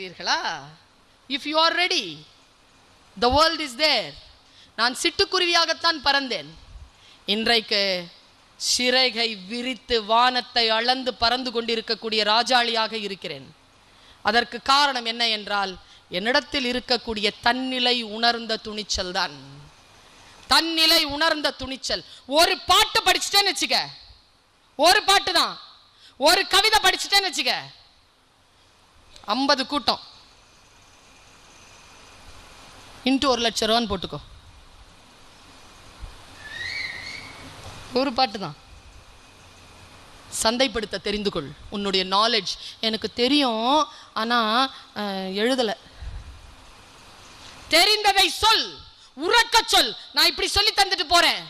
If you are ready, the world is there. நான் சிட்டுக்குருவியாகத்தான் பறந்தேன். இன்றைக்கு சிறகை விரித்து வானத்தை அளந்து பறந்து கொண்டிருக்கக்கூடிய ராஜாளியாக இருக்கிறேன். அதற்கு காரணம் என்ன என்றால், என்னிடத்தில் இருக்கக்கூடிய தன்னிலை உணர்ந்த துணிச்சல் தான். தன்னிலை உணர்ந்த துணிச்சல். ஒரு பாட்டு படிச்சுட்டேன்னு வச்சுக்க, ஒரு பாட்டு தான், ஒரு கவிதை படிச்சுட்டேன்னு வச்சுக்க, 50 கூட்டம் இன்ட்டு 1 லட்சம் ரூபான்னு போட்டுக்கோ. ஒரு பாட்டு தான். சந்தைப்படுத்த தெரிந்து கொள் உன்னுடைய நாலேஜ். எனக்கு தெரியும், ஆனால் எழுதலை. தெரிந்ததை சொல், உறக்க சொல். நான் இப்படி சொல்லி தந்துட்டு போறேன்.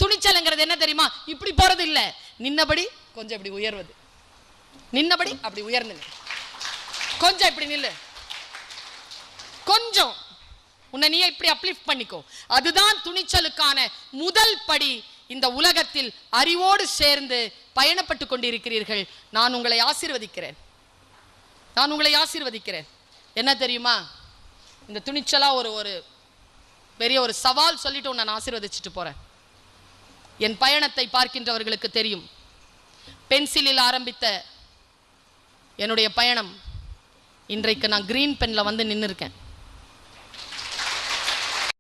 துணிச்சல்ங்கிறது என்ன தெரியுமா? இப்படி போறது இல்லை, நின்னபடி கொஞ்சம் இப்படி உயர்வது. நின்னபடி அப்படி உயர்ந்து கொஞ்சம் இப்படி நில்லு, கொஞ்சம் உன்னை நீ இப்படி அப்லிஃப்ட் பண்ணிக்கோ. அதுதான் துணிச்சலுக்கான முதல் படி. இந்த உலகத்தில் அறிவோடு சேர்ந்து பயணப்பட்டு கொண்டிருக்கிறீர்கள். நான் உங்களை ஆசீர்வதிக்கிறேன். நான் உங்களை ஆசீர்வதிக்கிறேன். என்ன தெரியுமா, இந்த துணிச்சலா ஒரு பெரிய ஒரு சவால் சொல்லிட்டு உன்னை நான் ஆசீர்வதிச்சுட்டு போறேன். என் பயணத்தை பார்க்கின்றவர்களுக்கு தெரியும். பென்சிலில் ஆரம்பித்த என்னுடைய பயணம் இன்றைக்கு நான் கிரீன் பென்ல வந்து நின்று இருக்கேன்.